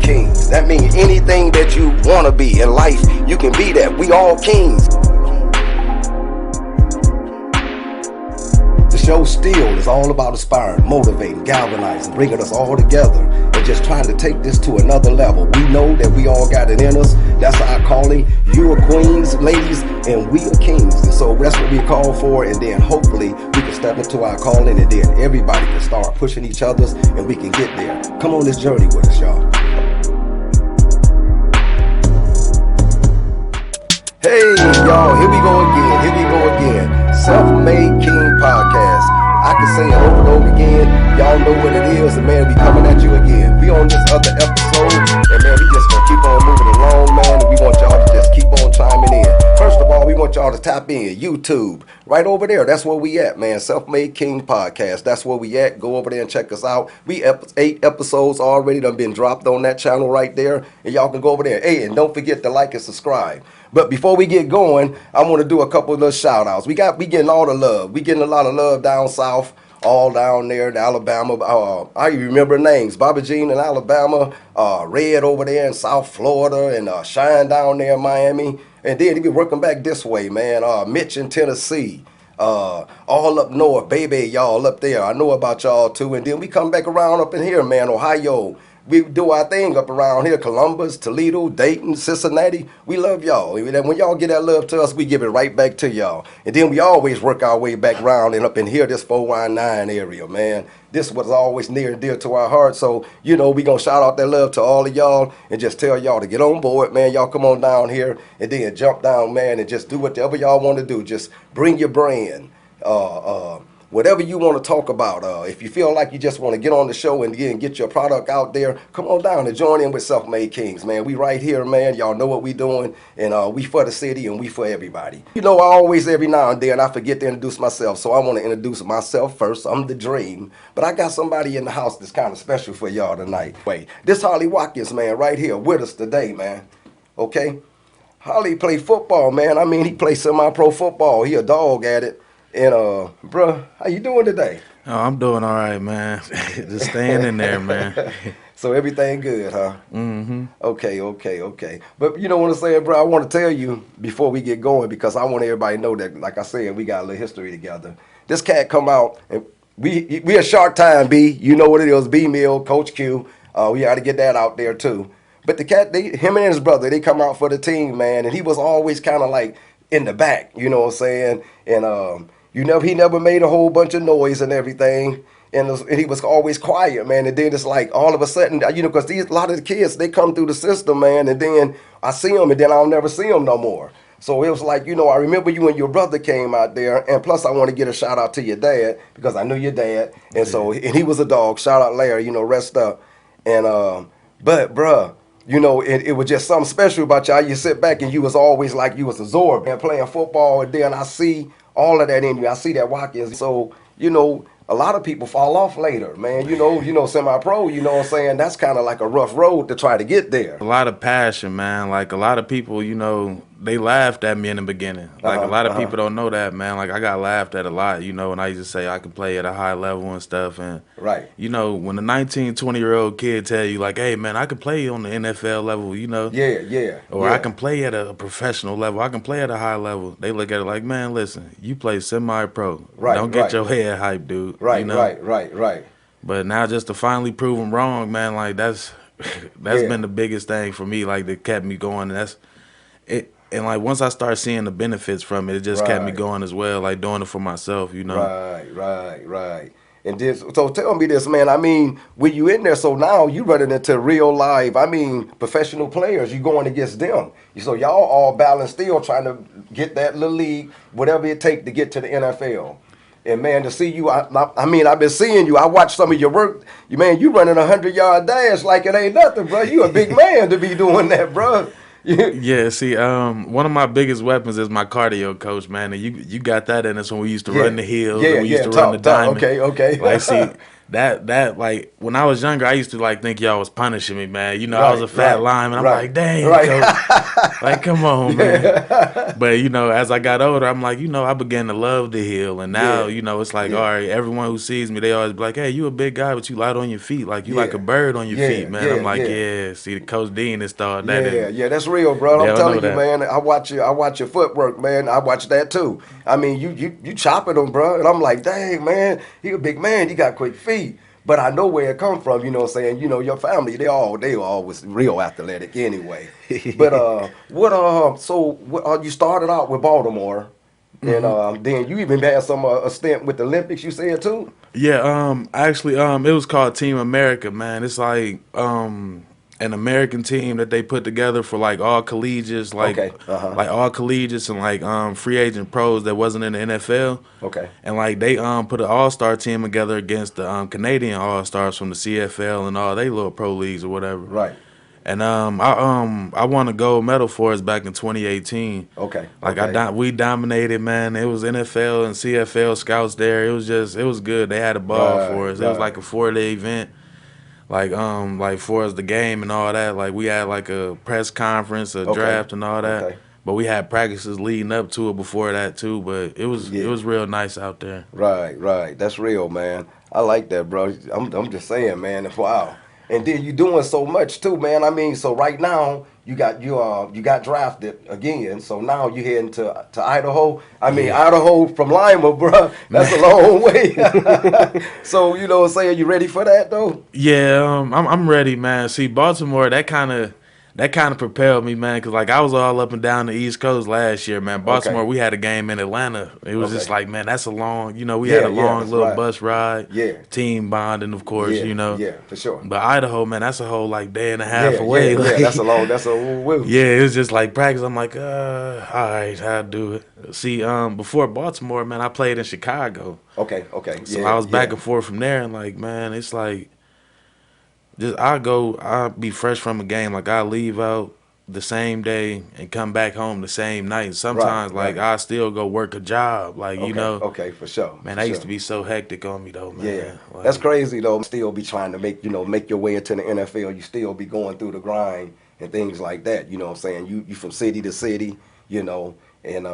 kings. That means anything that you want to be in life, you can be that. We all kings. The show still is all about inspiring, motivating, galvanizing, bringing us all together, and just trying to take this to another level. We know that we all got it in us. That's our calling. You are queens, ladies, and we are kings. And so that's what we call for, and then hopefully we can step into our calling, and then everybody can start pushing each other, and we can get there. Come on this journey with us, y'all. Hey, y'all, here we go again. Self-Made King Podcast. I can say it over and over again. Y'all know what it is, and man, we coming at you again. We on this other episode, and man, we just gonna keep on moving along, man, and we want y'all to just keep on chiming in. First of all, we want y'all to tap in, YouTube, right over there. That's where we at, man. Self-Made King Podcast. That's where we at. Go over there and check us out. We 8 episodes already done been dropped on that channel right there, and y'all can go over there. Hey, and don't forget to like and subscribe. But before we get going, I want to do a couple of little shout outs. We getting all the love. We getting a lot of love down south, all down there in Alabama. I remember names. Bobby Jean in Alabama, Red over there in South Florida, and Shine down there in Miami. And then he be working back this way, man. Mitch in Tennessee. All up north, baby, y'all up there. I know about y'all too. And then we come back around up in here, man, Ohio. We do our thing up around here, Columbus, Toledo, Dayton, Cincinnati. We love y'all. When y'all get that love to us, we give it right back to y'all. And then we always work our way back around and up in here, this 419 area, man. This was always near and dear to our heart. So, we going to shout out that love to all of y'all and just tell y'all to get on board, man. Y'all come on down here and then jump down, man, and just do whatever y'all want to do. Just bring your brand. Whatever you want to talk about, if you feel like you just want to get on the show and get your product out there, come on down and join in with Self-Made Kings, man. We right here, man. Y'all know what we doing, and we for the city and we for everybody. I always, every now and then, I forget to introduce myself, so I want to introduce myself first. I'm the Dream, but I got somebody in the house that's kind of special for y'all tonight. Wait, this Harley Watkins, man, right here with us today, man. Okay? Harley play football, man. I mean, he plays semi-pro football. He a dog at it. And, bruh, how you doing today? Oh, I'm doing all right, man. Just staying in there, man. So everything good, huh? Mm-hmm. Okay. But you know what I'm saying, bro? I want to tell you before we get going, because I want everybody to know that, like I said, we got a little history together. This cat come out, and we a Shark Time, B. You know what it is, B-Mill, Coach Q. We got to get that out there, too. But the cat, him and his brother, they come out for the team, man, and he was always kind of like in the back, you know what I'm saying? And, he never made a whole bunch of noise and everything, and he was always quiet, man. And then it's like all of a sudden, because a lot of the kids, they come through the system, man, and then I see them, and then I'll never see them no more. So it was like, I remember you and your brother came out there, and plus I want to get a shout out to your dad, because I knew your dad, and so, and he was a dog. Shout out Larry, rest up. And but bruh, it was just something special about y'all. You sit back and you was always like you was absorbed and playing football, and then I see all of that in you. I see that Watkins. So, a lot of people fall off later, man. Semi-pro, you know what I'm saying? That's kind of like a rough road to try to get there. A lot of passion, man. Like, a lot of people, they laughed at me in the beginning. Like, a lot of people don't know that, man. Like, I got laughed at a lot, and I used to say I could play at a high level and stuff. And, right. When a 19, 20-year-old kid tell you, like, hey, man, I can play on the NFL level, Yeah. Or I can play at a professional level. I can play at a high level. They look at it like, man, listen, you play semi-pro. Right, don't get your head hyped, dude. Right, right. But now just to finally prove them wrong, man, like, that's been the biggest thing for me, like, that kept me going. And that's it. And, like, once I start seeing the benefits from it, it just kept me going as well, like doing it for myself, Right. And this, so tell me this, man. I mean, when you in there, so now you running into real live, professional players. You going against them. So y'all all balanced still trying to get that little league, whatever it take to get to the NFL. And, man, to see you, I've been seeing you. I watched some of your work. You running 100-yard dash like it ain't nothing, bro. You a big man to be doing that, bro. Yeah, see, one of my biggest weapons is my cardio coach, man. And you got that in us when we used to run the hills and we used to run the diamond. Okay. Like, see, that like when I was younger, I used to like think y'all was punishing me, man. You know, I was a Right, fat right, lineman. I'm right, like, dang, right. coach, like come on, man. Yeah. But you know, as I got older, I'm like, you know, I began to love the hill, and now Yeah, you know, it's like, all yeah, right, everyone who sees me, they always be like, hey, you a big guy, but you light on your feet, like you like a yeah, bird on your feet, yeah, man. I'm yeah, like, yeah. yeah. See, Coach Dean installed that in Yeah, me. yeah, that's real, bro. They I'm don't know telling you, that. man. I watch your footwork, man. I watch that too. I mean, you chopping them, bro, and I'm like, dang, man, he a big man. He got quick feet. But I know where it come from. You know what I'm saying? You know, your family, they always real athletic anyway. But you started out with Baltimore, and then you even had some a stint with the Olympics. You said too. Yeah, actually, it was called Team America, man. It's like an American team that they put together for like all collegiates, Okay. Uh huh. like all collegiates and like free agent pros that wasn't in the NFL. Okay. And like they put an all star team together against the Canadian all stars from the CFL and all they little pro leagues or whatever. Right. And I won a gold medal for us back in 2018. Okay. Like Okay. we dominated, man. It was NFL and CFL scouts there. It was good. They had a ball Right. for us. It was like Right. a 4 day event. Like for us the game and all that. Like we had like a press conference, a Okay. draft and all that. Okay. But we had practices leading up to it before that too. But it Yeah. was real nice out there. Right. Right. That's real, man. I like that, bro. I'm just saying, man. Wow. And then you doing so much too, man. I mean, so right now you got drafted again. So now you heading to Idaho. I mean, Yeah. Idaho from Lima, bro. That's a long way. So you know what I'm saying? You ready for that though? Yeah, I'm ready, man. See, Baltimore, that kind of propelled me, man, because like I was all up and down the East Coast last year, man. Okay. Baltimore, we had a game in Atlanta. It was just Okay. like, man, that's a long, you know, we had Yeah. a Yeah. long That's little right. bus ride, Yeah. team bonding, of course, Yeah. you know. Yeah. For sure. But Idaho, man, that's a whole like day and a half Yeah. Yeah. away. Yeah. Like, That's a woo. yeah, it was just like practice. I'm like, all right, I'll do it. See, before Baltimore, man, I played in Chicago, Okay. Okay. so I Yeah. was back Yeah. and forth from there, and like, man, it's like. I'll be fresh from a game. Like I leave out the same day and come back home the same night. Right. Sometimes like Right. I still go work a job. Like, you Okay. know, Okay. For sure. man, For that used sure. to be so hectic on me though, Yeah, man. that's Like, crazy though. Still be trying to make your way into the NFL. You still be going through the grind and things like that. You know what I'm saying? You from city to city. You know, and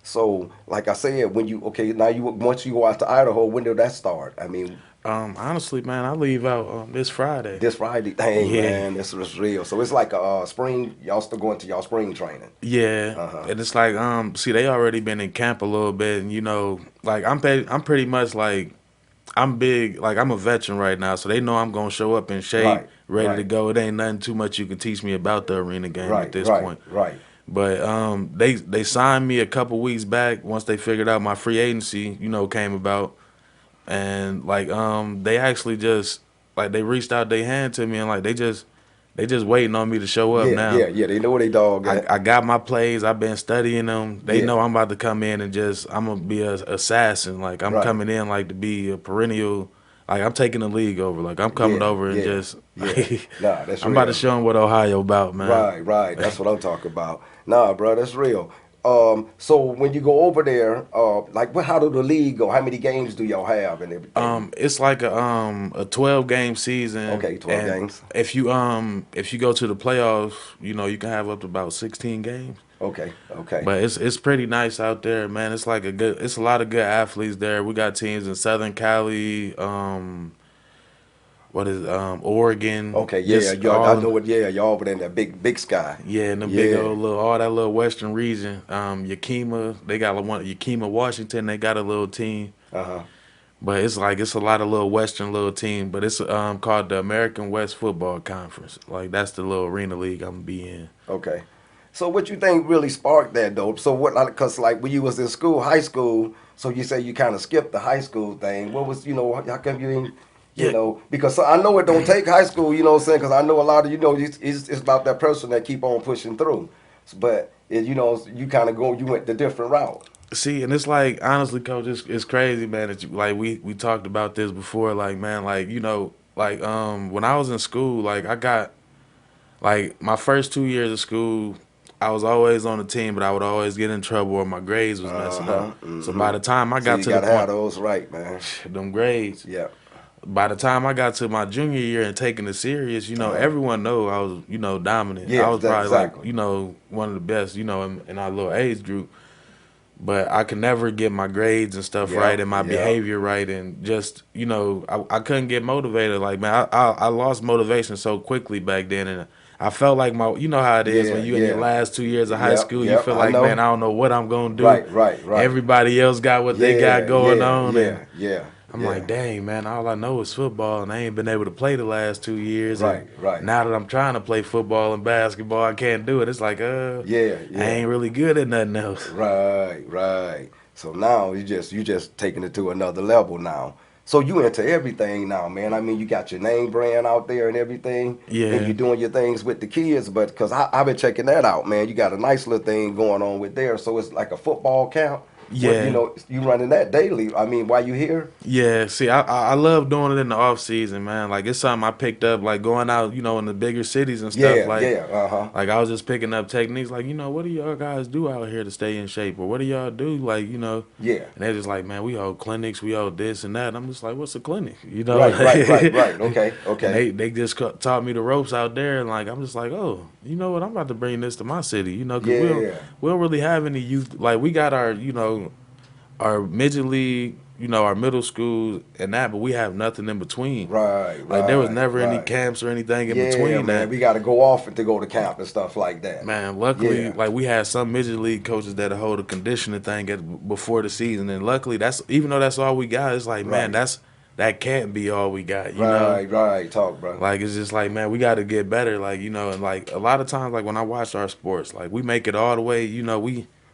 so like I said, when you okay now you once you go out to Idaho, when did that start? I mean, honestly, man, I leave out this Friday. this Friday. Dang Yeah. man, this was real. So it's like a spring. Y'all still going to y'all spring training? Yeah, Uh huh. and it's like see, they already been in camp a little bit, and you know, like I'm pretty much like I'm big, like I'm a veteran right now, so they know I'm gonna show up in shape, Right. ready to Right. go. It ain't nothing too much you can teach me about the arena game at Right. this Right. point. Right. But they signed me a couple weeks back once they figured out my free agency, you know, came about, and like they actually just like they reached out their hand to me and like they just waiting on me to show up Yeah. Yeah. now. Yeah. They know where they dog at. I got my plays. I've been studying them. They Yeah. know I'm about to come in and just I'm gonna be a assassin. Like I'm Right. coming in like to be a perennial. Like I'm taking the league over. Like I'm coming Yeah. over and Yeah. just Yeah. Nah, that's I'm about to real. show them what Ohio about, man. Right, right. That's what I'm talking about. Nah, bro, that's real. So when you go over there, like, how do the league go? How many games do y'all have and everything? It's like a 12 game season, Okay, 12 and games. if you go to the playoffs, you know you can have up to about 16 games. Okay, okay, But it's pretty nice out there, man. It's a lot of good athletes there. We got teams in Southern Cali, what is Oregon, okay. Yeah, just y'all. I all know what. Yeah, y'all over there in that big sky. yeah, in the big Yeah. old little all that little western region. Yakima, they got one Yakima, Washington. They got a little team. Uh huh. But it's like it's a lot of little Western little team, but it's called the American West Football Conference. Like that's the little arena league I'm gonna be in. Okay. So what you think really sparked that though? So what? Cause like when you was in school, high school. So you say you kind of skipped the high school thing. What was How come you didn't? Yeah, Because I know it don't take high school. You know what I'm saying? Because I know a lot of it's about that person that keep on pushing through. But you kind of you went the different route. see, and it's like honestly, coach, it's crazy, man. That like we talked about this before, like man, like like when I was in school, like I got like my first 2 years of school. I was always on the team, but I would always get in trouble or my grades was Uh messing up. huh. So by the time I So got you to the gotta have point, those right, man. them grades, Yeah. by the time I got to my junior year and taking it serious, everyone know I was, dominant. I Yeah, was probably like, exactly. one of the best, in our little age group. But I could never get my grades and stuff right Yep, and my yep. behavior right, and just I couldn't get motivated. Like, man, I lost motivation so quickly back then, and I felt like you know how it is when Yeah, you in your yeah. last 2 years of high Yep, school, you yep. feel I like, man, know. I don't know what I'm gonna do. Right, right, right. Everybody else got what they got Yeah, going yeah, on, and yeah, yeah, I'm yeah. like, dang, man, all I know is football, and I ain't been able to play the last 2 years. And Right, right. now that I'm trying to play football and basketball, I can't do it. It's like, Yeah, I yeah. ain't really good at nothing else. Right, right. So now you just taking it to another level now. So you into everything now, man. I mean, you got your name brand out there and everything, and you Yeah. doing your things with the kids. But because I've been checking that out, man, you got a nice little thing going on with there. So it's like a football camp. What Yeah. you running that daily. I mean, while you here? Yeah, see, I love doing it in the off season, man. Like it's something I picked up, like going out, in the bigger cities and stuff. Yeah, Like, yeah, uh-huh. like I was just picking up techniques, like what do y'all guys do out here to stay in shape, or what do y'all do, like Yeah. And they're just like, man, we hold clinics, we hold this and that. And I'm just like, what's a clinic, Right, right, right, right. Okay, And okay. they just taught me the ropes out there, and like I'm just like, oh, you know what, I'm about to bring this to my city, because Yeah. we don't really have any youth. Like we got our our midget league, our middle schools and that, but we have nothing in between. Right, Like there was right, never any right. camps or anything in Yeah, between man. that. We got to go off and to go to camp and stuff like that. Man, luckily, Yeah. like we had some midget league coaches that hold a conditioning thing before the season, and luckily that's even though that's all we got, it's like man, Right. that can't be all we got. Right, right. Talk, bro. Like it's just like man, we got to get better. Like and like a lot of times, like when I watch our sports, like we make it all the way.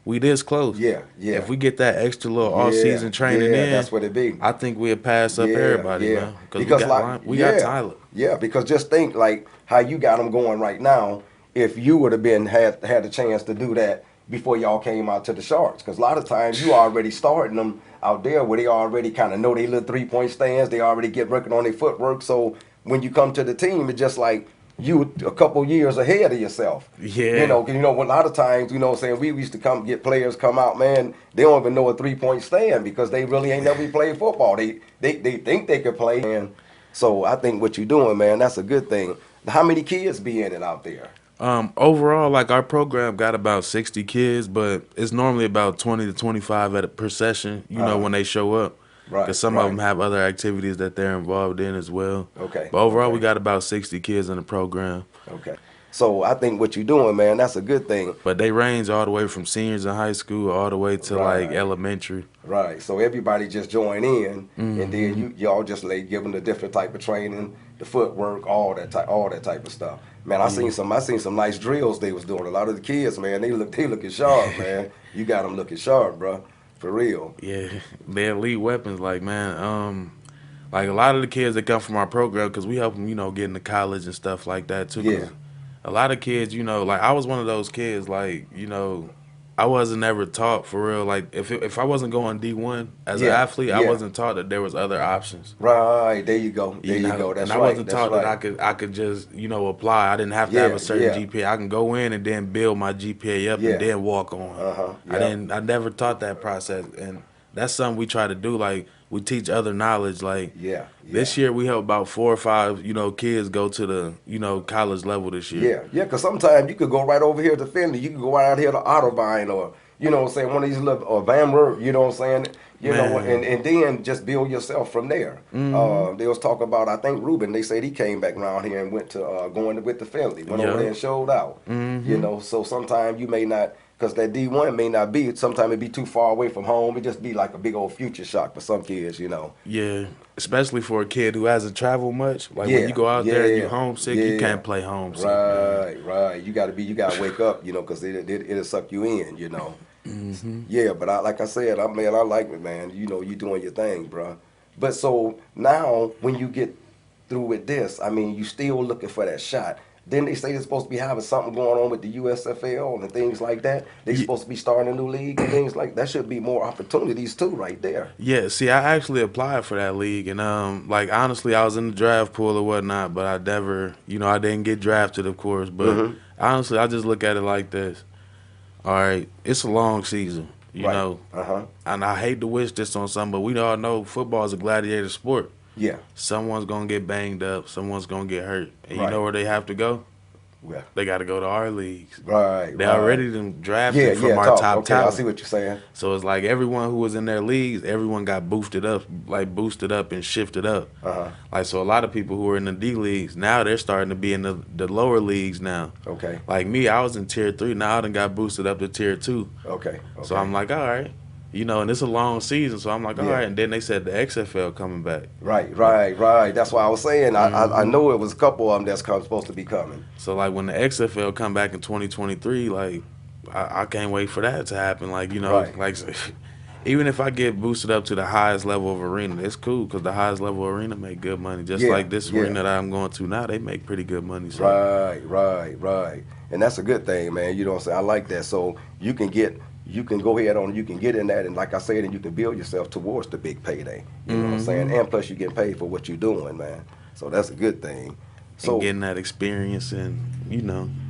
We this close. Yeah, yeah. If we get that extra little off Yeah, season training yeah, in, that's what it be. I think we'll pass up Yeah, everybody, yeah. man. Because Because like, we got yeah, Tyler. yeah. Because just think like how you got them going right now. If you would have been had a chance to do that before y'all came out to the Sharks, because a lot of times you already starting them out there where they already kind of know they little 3-point stands. They already get working on their footwork. So when you come to the team, it's just like you a couple years ahead of yourself. Yeah. 'Cause, a lot of times, what I'm saying, we used to get players come out, man, they don't even know a 3-point stand because they really ain't never played football. They think they could play. And so I think what you're doing, man, that's a good thing. How many kids be in it out there? Overall, like our program got about 60 kids, but it's normally about 20 to 25 per session. When they show up, because Right, some of right. them have other activities that they're involved in as well. Okay, But overall, we okay, got about 60 kids in the program. okay. So I think what you're doing, man, that's a good thing. But they range all the way from seniors in high school all the way to like Right. elementary. Right. So everybody just join in, and then Hmm. y'all just give them the different type of training, the footwork, all that type of stuff. Man, Yeah. I seen some nice drills they was doing. A lot of the kids, man, they looking sharp, man. You got them looking sharp, bro, for real. Yeah, they elite weapons. Like man, like a lot of the kids that come from our program, because we help them, get into college and stuff like that too. Yeah. Because a lot of kids, like I was one of those kids, like I wasn't ever taught for real. Like if I wasn't going D1 as an Yeah. athlete, I Yeah. wasn't taught that there was other options. Right. There you go. There you go. And That's I right. wasn't That's taught that right. I could just apply. I didn't have to have Yeah. a certain Yeah. GPA. I can go in and then build my GPA up and Yeah. then walk on. Uh-huh. Yeah. I never taught that process, and that's something we try to do. Like we teach other knowledge. Like Yeah. this Yeah. year we helped about 4 or 5 kids go to the college level this year. Yeah, yeah, because sometimes you could go right over here to Finley. You could go right out here to Otterbein or, what I'm saying, one of these little, or Van Wert, you know what I'm saying? Man. And then just build yourself from there. They was talking about, I think Ruben, they said he came back around here and went to, with the Finley, went over there and showed out. So sometimes you may not, because that D1 may not be, sometimes it be too far away from home. It just be like a big old future shock for some kids. Yeah, especially for a kid who hasn't traveled much. Like when Yeah, you go out there and you yeah, homesick, you yeah. can't play homesick, man. Right, right. You gotta wake up, because it'll suck you in. Yeah, but like I said, I like it, man. You doing your thing, bro. But so now, when you get through with this, I mean, you still looking for that shot. Then they say they're supposed to be having something going on with the USFL and things like that. They supposed to be starting a new league and things like that. Should be more opportunities too, right there. Yeah, see, I actually applied for that league, and like honestly, I was in the draft pool or whatnot, but I never, I didn't get drafted, of course. But honestly, I just look at it like this. All right, it's a long season, Right. Uh-huh. and I hate to wish this on something, but we all know football is a gladiator sport. Yeah. Someone's gonna get banged up. Someone's gonna get hurt. And you Right. know where they have to go? Yeah. They got to go to our leagues. Right. They Right. already done Yeah. drafted Yeah. from our Talk. top Okay. I see talent. what you're saying. So it's like everyone who was in their leagues, everyone got boosted up and shifted up. Uh-huh. Like so, a lot of people who are in the D leagues now they're starting to be in the lower leagues now. Okay. Like me, I was in tier 3. Now I done got boosted up to tier 2. Okay. So Okay. I'm like, all right, and it's a long season. So I'm like, all Yeah. right. And then they said the XFL coming back. Right. Right. Right. That's why I was saying. I Hmm. know it was a couple of them that's supposed to be coming. So like when the XFL come back in 2023, like I can't wait for that to happen. Like Right. like even if I get boosted up to the highest level of arena, it's cool because the highest level arena make good money. Just Yeah. like this Yeah. arena that I'm going to now, they make pretty good money. So Right, right, right. And that's a good thing, man. You know what I'm saying? I like that. So you can go ahead on, you can get in that, and like I said, and you can build yourself towards the big payday. You know what I'm saying? And plus you get paid for what you're doing, man. So that's a good thing. and So getting that experience and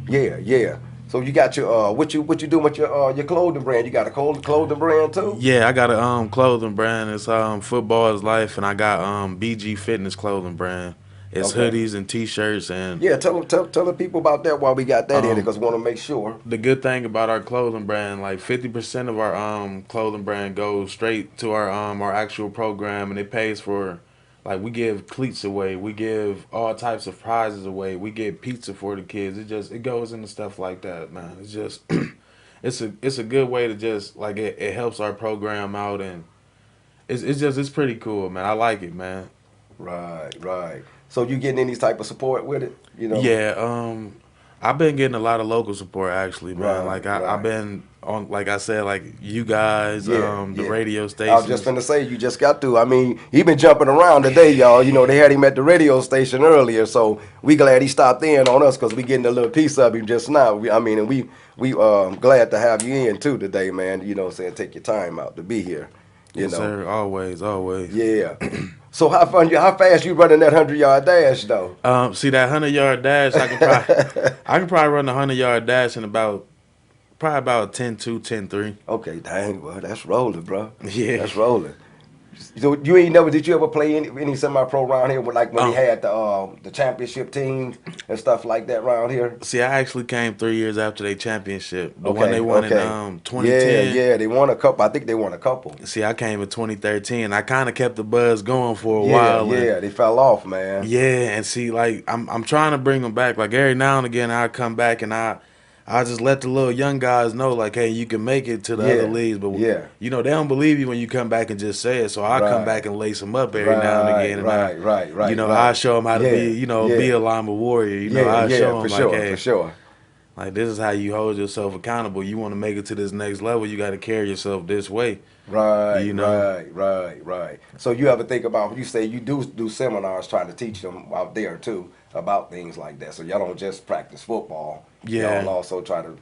yeah, yeah. So you got your what you doing with your clothing brand? You got a clothing brand too? yeah, I got a clothing brand. It's Football is Life, and I got BG Fitness clothing brand. It's Okay. hoodies and t-shirts and Yeah, tell the people about that while we got that in it, um because we want to make sure. the good thing about our clothing brand, like 50% of our clothing brand goes straight to our actual program, and it pays for, like, we give cleats away, we give all types of prizes away, we get pizza for the kids. It goes into stuff like that, man. It's just it's a good way to just like it helps our program out, and it's pretty cool, man. I like it, man. Right, right. So you getting any type of support with it? You know? Yeah, I've been getting a lot of local support actually, man. Right, Like I've right. been on, like I said, like you guys, Yeah, the yeah. radio I was just stations. finna say, you just got to. I mean, he been jumping around today, y'all. You know, they had him at the radio station earlier, so we glad he stopped in on us because we getting a little piece of him just now. And we glad to have you in too today, man. You know what I'm saying? Take your time out to be here, you Yes, know. sir. Always, always. Yeah. So how fast you running that 100-yard dash though? See that 100 yard dash, I can probably run the 100 yard dash in probably about 10-2, 10-3. Okay, dang, well, that's rolling, bro. Yeah. That's rolling. So did you ever play any semi-pro around here with, like when they Um, had the championship teams and stuff like that around here? See, I actually came 3 years after they championship, the one they Okay, won in okay. Yeah, 2010. yeah, they won a couple. I think they won a couple. See, I came in 2013. I kind of kept the buzz going for a Yeah, while, and yeah, they fell off, man. yeah, and see, like I'm trying to bring them back. Like every now and again, I come back and I just let the little young guys know, like, hey, you can make it to the other Yeah, leagues, but yeah. they don't believe you when you come back and just say it. So I come Right, back and lace them up every now and right, again, and right, right, right, I right. show them how to Yeah, be, be yeah, a Lima warrior. yeah, I yeah, show for them like, sure, for hey, sure. like this is how you hold yourself accountable. You want to make it to this next level, you got to carry yourself this way. Right, You know, right, right, right. So you ever think about, you say you do seminars trying to teach them out there too about things like that. So y'all don't just practice football. Y'all yeah, also try to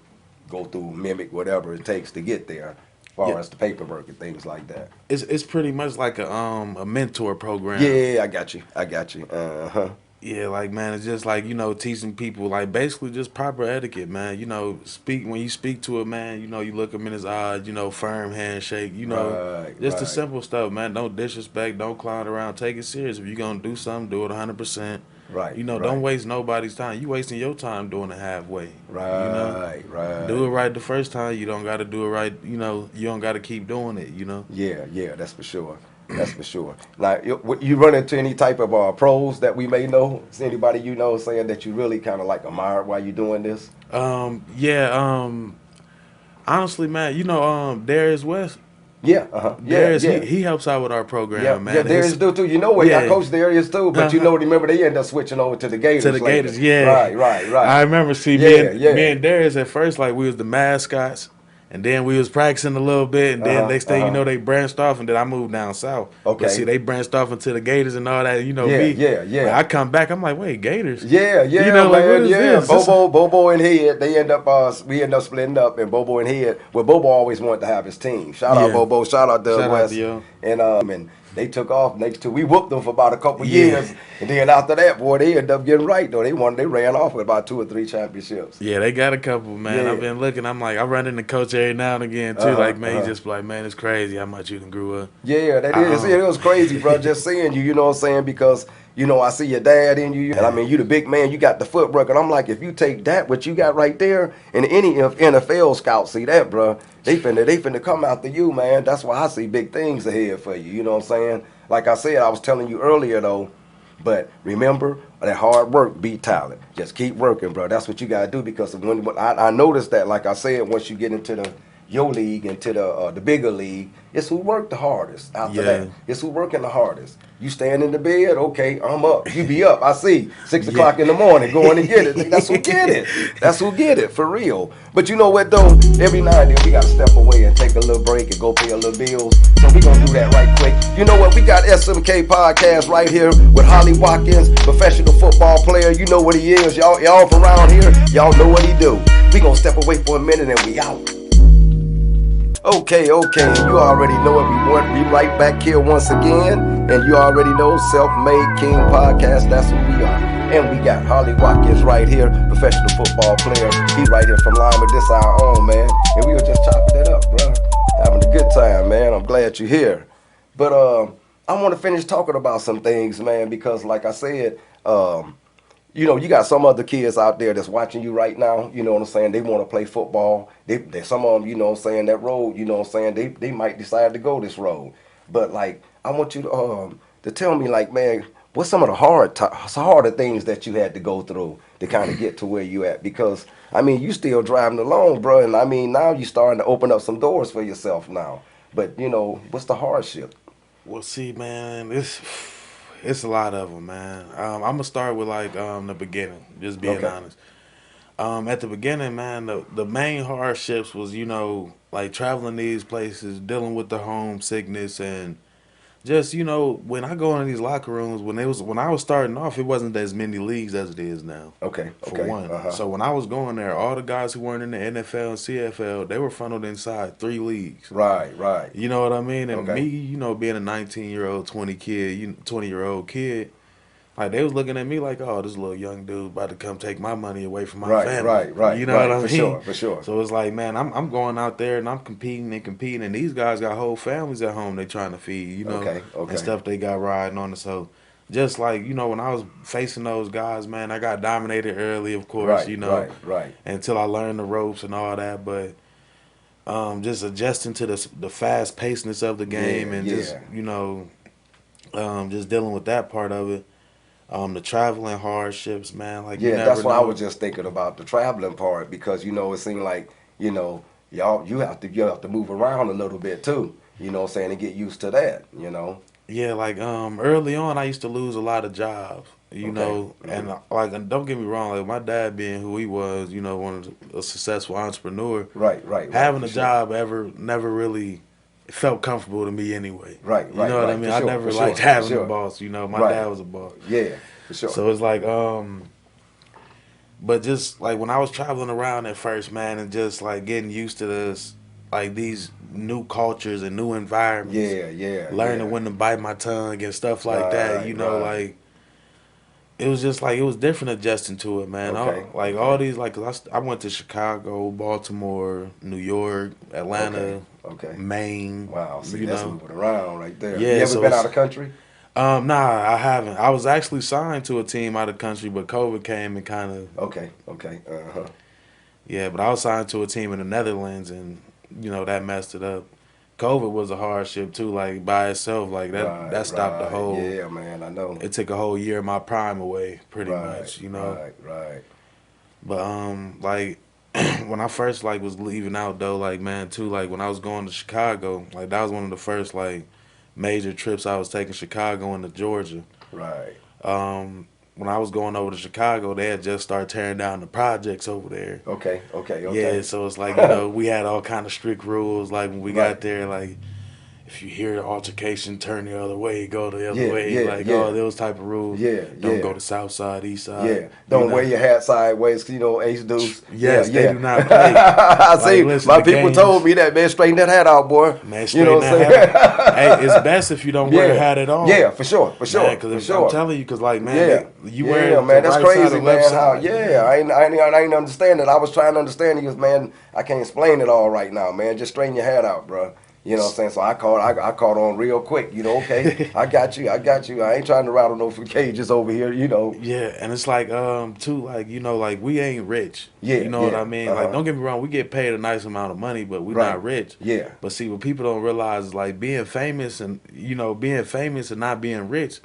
go through, mimic whatever it takes to get there, as yeah. far as the paperwork and things like that. It's pretty much like a mentor program. Yeah, I got you. I got you. Uh-huh. Yeah, like man, it's just like teaching people like basically just proper etiquette, man. Speak when you speak to a man, you look him in his eyes, firm handshake, Right, just the right, simple stuff, man. Don't disrespect, don't clown around, take it serious. If you're gonna do something, do it 100%. right, Don't right, waste nobody's time. You wasting your time doing it halfway. right, Do it right. right the first time. You don't got to do it right. You don't got to keep doing it. Yeah, yeah, that's for sure. That's for sure. Now, you run into any type of pros that we may know? Is anybody you know saying that you really kind of like admire while you're doing this? Yeah. Honestly, man, Darius West. Yeah, uh-huh. Yeah, Darius, yeah. he helps out with our Yeah, program, yeah, man. Darius do too. You know what? I Yeah. coach Darius too, but Uh-huh. remember they end up switching over to the Gators To the later. Gators, yeah. Right, right, right. I remember, see, Yeah, me yeah. and Darius at first, like, we was the mascots, and then we was practicing a little bit, and then Uh-huh, next thing you uh-huh. know, they branched off, and then I moved down south. But see, Okay. they branched off into the Gators and all that, Yeah, me. yeah, Like, yeah. I come back, I'm like, wait, Gators? Yeah, yeah, Like, what man, is yeah. this? Bobo and Head, they end up we end up splitting up, and Bobo and Head. Well, Bobo always wanted to have his team. Shout out Yeah. Bobo, shout out Doug Shout out to West, y'all. and They took off. We whooped them for about a couple Yeah. years, and then after that, boy, they ended up getting right though. They ran off with about 2 or 3 championships. Yeah, they got a couple, man. I've Yeah. been looking. I'm like, I run into coach every now and again too. Uh-huh. Like, man, he Uh-huh. just be like, man, it's crazy how much you done grew up. Yeah, that I is. It was crazy, bro. Just seeing you, you know what I'm saying? Because, I see your dad in you, and I mean, you the big man, you got the footwork, and I'm like, if you take that, what you got right there, and any of NFL scouts see that, bro, they finna come after you, man. That's why I see big things ahead for you. You know what I'm saying? Like I said, I was telling you earlier though, but remember that hard work beat talent. Just keep working, bro. That's what you gotta do because when I noticed that, like I said, once you get into your league, into the bigger league, it's who worked the hardest. After Yeah. that, it's who working the hardest. You stand in the bed, okay, I'm up. You be up. I see 6 Yeah. o'clock in the morning, going to get it. That's who get it. That's who get it for real. But you know what though? Every now and then we gotta step away and take a little break and go pay a little bills. So we gonna do that right quick. You know what? We got S.M.K. podcast right here with Harley Watkins, professional football player. You know what he is. Y'all from around here. Y'all know what he do. We gonna step away for a minute and we out. Okay, you already know it. We right back here once again, and you already know Self-Made King podcast. That's who we are, and we got Harley Watkins right here, professional football player. He right here from Lima. This our own man, and we were just chopping it up, bro, having a good time, man. I'm glad you're here, but I want to finish talking about some things, man, because like I said, you got some other kids out there that's watching you right now, you know what I'm saying? They want to play football. They some of them, you know what I'm saying, that road, you know what I'm saying, they might decide to go this road. But like I want you to tell me like, man, what's some of the harder things that you had to go through to kind of get to where you at? Because I mean, you still driving along, bro, and I mean, now you starting to open up some doors for yourself now. But, what's the hardship? Well, see, man, it's a lot of them, man. I'm gonna start with like the beginning, just being Okay. honest. At the beginning, man, the main hardships was like traveling these places, dealing with the homesickness, and just when I go in these locker rooms, when I was starting off, it wasn't as many leagues as it is now. Okay. For Okay. one, Uh-huh. so when I was going there, all the guys who weren't in the NFL and CFL, they were funneled inside 3 leagues. Right. You know what I mean? And Okay. me, being a 19-year-old, 20-year-old kid, like they was looking at me like, oh, this little young dude about to come take my money away from my family. Right. You know what I For mean? sure. So it's like, man, I'm going out there and I'm competing, and these guys got whole families at home they trying to feed, Okay. and stuff they got riding on. So just like, when I was facing those guys, man, I got dominated early, of course, Right. until I learned the ropes and all that. But just adjusting to the fast pacedness of the game, and just just dealing with that part of it. The traveling hardships, man. Like you Yeah, never that's what I know. was just thinking about the traveling part because it seemed like you have to move around a little bit too. You know what I'm saying, and get used to that. Yeah, like early on, I used to lose a lot of jobs. And like, and don't get me wrong, like my dad being who he was, a successful entrepreneur. Right. Having For a sure. job never really felt comfortable to me anyway. Right. You know what I For mean? I sure, never for liked sure, having for a sure. boss. My Right. dad was a boss. Yeah, for sure. So it's like, but just like when I was traveling around at first, man, and just like getting used to this, like these new cultures and new environments. Yeah. Learning when to bite my tongue and stuff like that. Right. Like it was just like it was different adjusting to it, man. Okay. All these like 'cause I went to Chicago, Baltimore, New York, Atlanta, Okay. Maine. Wow. See, that's moving around right there. Yeah, You ever so been it's- out of country? Nah, I haven't. I was actually signed to a team out of country, but COVID came and kind of Okay. yeah. But I was signed to a team in the Netherlands, and that messed it up. COVID was a hardship too, like by itself, like that stopped the whole. Yeah, man, I know. It took a whole year of my prime away, pretty much, Right. But like when I first like was leaving out though, like man, too, like when I was going to Chicago, like that was one of the first like major trips I was taking Chicago into Georgia. Right. When I was going over to Chicago, they had just started tearing down the projects over there. Okay. Yeah, so it's like we had all kind of strict rules. Like when we Right. got there, like if you hear the altercation, turn the other way, go the other Yeah, way, yeah, like yeah. all those type of rules. Yeah, Don't yeah. go to south side, east Yeah, side. You don't wear know. your hat sideways, you know, ace deuce. Yeah, Yes, they yeah. do not play. I Like, see, listen, my the people told games, me that, man, straighten that hat out, boy. man, You know straighten what that I'm hat out. Hey, it's saying? best if you don't wear a Yeah, hat at all, yeah, for sure, for man. sure, for Because I'm sure. telling you, because like, man, Yeah, you wear yeah, it the man, that's right side or crazy, left man. How? side, Yeah, man. I ain't understand it. I was trying to understand it, because man, I can't explain it all right now, man. Just straighten your hat out, bro. You know what I'm saying? So I caught on real quick. You know, okay, I got you, I got you. I ain't trying to rattle no cages over here. You know. Yeah, and it's like too, like, like we ain't rich. You Yeah, know what yeah, I mean? Like, don't get me wrong, we get paid a nice amount of money, but we're right. not rich. Yeah. But see, what people don't realize is like being famous and being famous and not being rich,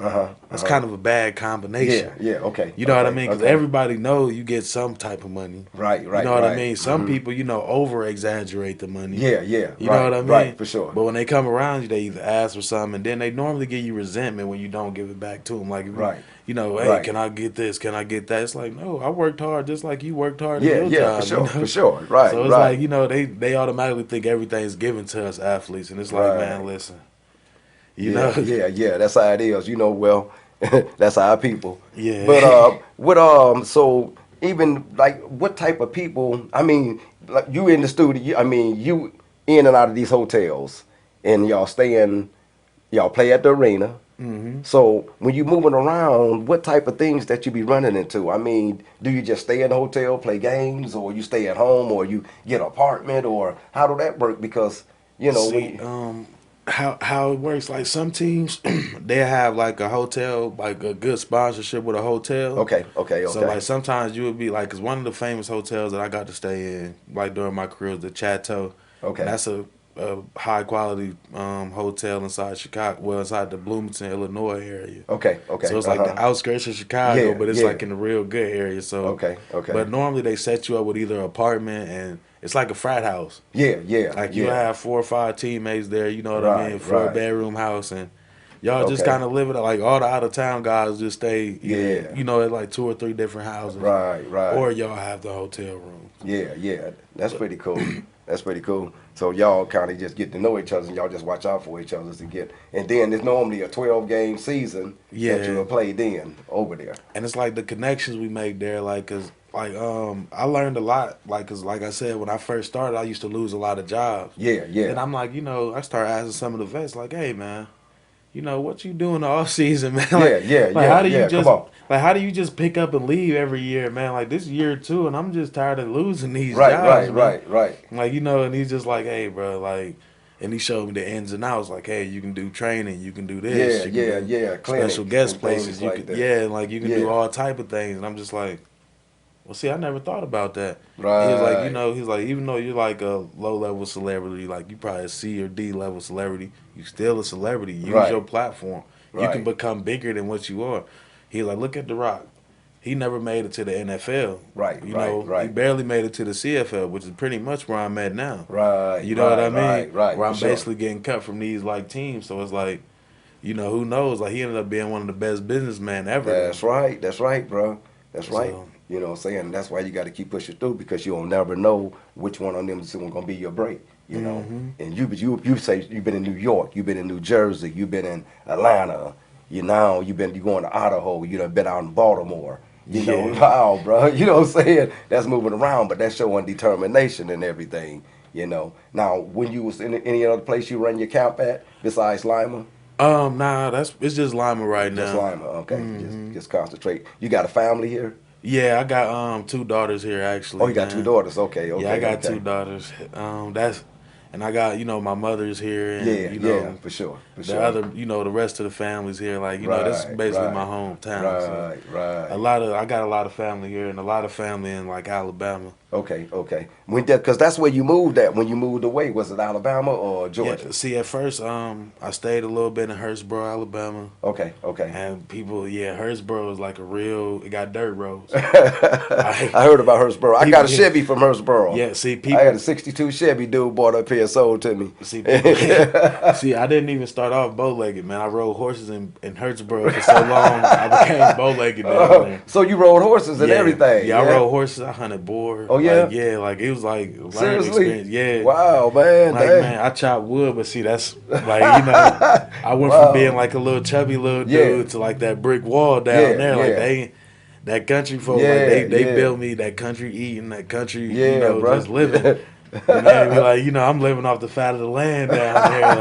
that's kind of a bad Yeah, combination. yeah. Okay, You know what I okay, mean? Because okay. everybody know you get some type of money. Right, You know right, what I right. mean? Some people, over exaggerate the money. Yeah, yeah. You know Right, what I right. mean? For sure. But when they come around you, they either ask for something, and then they normally give you resentment when you don't give it back to them. Like, if you, Right, hey, right. can I get this? Can I get that? It's like, no, I worked hard just like you worked hard in Yeah, your yeah. For job, sure, for sure. Right, So it's like, right, they automatically think everything's given to us athletes, and it's like, man, right. listen, you know, Yeah, yeah, yeah. That's how it is. You know, well, that's our people. yeah. But what so even like what type of people? I mean, like you in the studio. I mean, you in and out of these hotels, and y'all play at the arena. hmm So when you moving around, what type of things that you be running into? I mean, do you just stay in the hotel, play games, or you stay at home, or you get an apartment, or how do that work? Because when See, you how it works, like some teams, they have like a hotel, like a good sponsorship with a hotel. okay, okay, So okay, like sometimes you would be like, cause one of the famous hotels that I got to stay in, like during my career, was the Chateau, and okay, that's a high quality hotel inside Chicago, well inside the Bloomington, Illinois area. okay, okay, So it's like the outskirts of Chicago, yeah, but it's yeah, like in a real good area. So, okay, okay, but normally they set you up with either an apartment, and it's like a frat house. yeah, yeah, Like you yeah, have 4 or 5 teammates there, you know what I mean? right, Four right, bedroom house, and y'all just okay, kind of live it like all the out of town guys just stay either yeah, at like 2 or 3 different houses, right, right. or y'all have the hotel rooms. Yeah, yeah, that's But pretty cool. That's pretty cool. So y'all kind of just get to know each other, and y'all just watch out for each other to get. And then there's normally a 12-game season that you yeah, will play then over there. and it's like the connections we make there, like, cause like I learned a lot, like, cause like I said, when I first started, I used to lose a lot of jobs. Yeah, Then yeah, I'm like, I started asking some of the vets, like, hey man, what you doing all season, man? yeah, yeah, Like yeah, yeah. Come on. how do you just pick up and leave every year, man? Like this year too, and I'm just tired of losing these Right, jobs, right, man. right, right. Like, and he's just like, hey, bro, like, and he showed me the ins and outs, like, hey, you can do training, you can do Yeah, this, you can yeah, do yeah. special Clinics guest and things places, you like could, that. yeah, and like you can do Yeah. all type of things, and I'm just like, well, see, I never thought about that. He was like, Right, he's like, even though you're like a low level celebrity, like you probably a C or D level celebrity, you still a celebrity. Use your right, platform. You can right, become bigger than what you are. He's like, look at The Rock. He never made it to the NFL. right, right, He right, barely made it to the CFL, which is pretty much where I'm at now. right, You know what I right, mean? right, right. Where For I'm sure. basically getting cut from these like teams. So it's like, who knows? Like he ended up being one of the best businessmen ever though. That's right. That's right, bro. That's right. So You know what I'm saying? That's why you got to keep pushing through, because you'll never know which one of them is going to be your break, you know? hmm And you say you've been in New York, you've been in New Jersey, you've been in Atlanta, you going to Idaho, you done been out in Baltimore. You know, Yeah. wow, bro. You know what I'm saying? That's moving around, but that's showing determination and everything, you know. Now, when you was in any other place you run your camp at besides Lima? Nah, it's just Lima right Just now. Lima, okay. hmm Just concentrate. You got a family here? Yeah, I got 2 daughters here Oh, actually, you got two man. daughters. Okay, Yeah, I okay, got two okay. daughters. And I got my mother's here, and Yeah, yeah, for sure, for the sure. other the rest of the families here. Like this is Right, basically my right, hometown. So right, right. I got a lot of family here, and a lot of family in like Alabama. Okay, okay. Because that's where you moved at when you moved away. Was it Alabama or Yeah, Georgia? see, at first, I stayed a little bit in Hurstboro, Alabama, Okay, okay. and people, yeah, Hurstboro is like it got dirt roads. I Like heard about Hurstboro. I got people, a Chevy from Hurstboro. yeah, see, I had a people, '62 Chevy dude bought up pair sold to me. See, I didn't even start off bow-legged, man. I rode horses in Hurtsboro for so long. I became bow-legged down there. So you rode horses and everything? Yeah, I rode horses. I hunted boar. Oh, yeah? Like, yeah, like it was like a learning Seriously? experience. Yeah. Wow, man. Like, dang. man, I chop wood, but see, that's like, you know, I went from being like a little chubby little dude to like that brick wall down there. Like that country folk, like they built me that country eating, that country, you know, bro. Just living. And they be like, you know, I'm living off the fat of the land down there.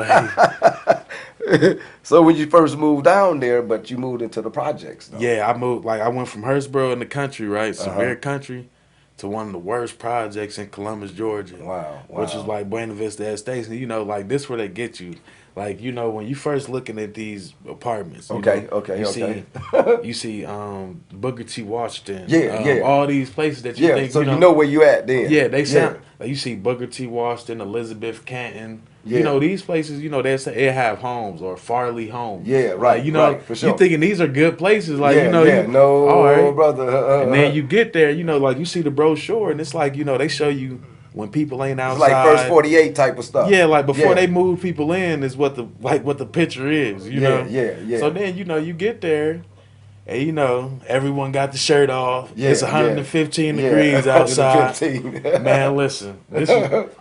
Like. So when you first moved down there, but you moved into the projects, though. Yeah, I moved, like I went from Hurtsboro in the country, right, severe country, to one of the worst projects in Columbus, Georgia. Wow. Which is like Buena Vista Estates. And, you know, like this where they get you. Like, you know, when you first looking at these apartments, you see Booker T. Washington, all these places that you think, so you know where you at then. Yeah, they sound like you see Booker T. Washington, Elizabeth Canton. You know, these places, you know, they say they have homes or Farley homes. Yeah, right. Like, you know, for sure. you thinking these are good places. Like, you know, brother. And then you get there, you know, like you see the brochure and it's like, you know, they show you when people ain't outside. It's like first 48 type of stuff. Yeah, like before they move people in is what the picture is, you know? Yeah. So then, you know, you get there and, you know, everyone got the shirt off. It's 115 degrees outside. 115. Man, listen,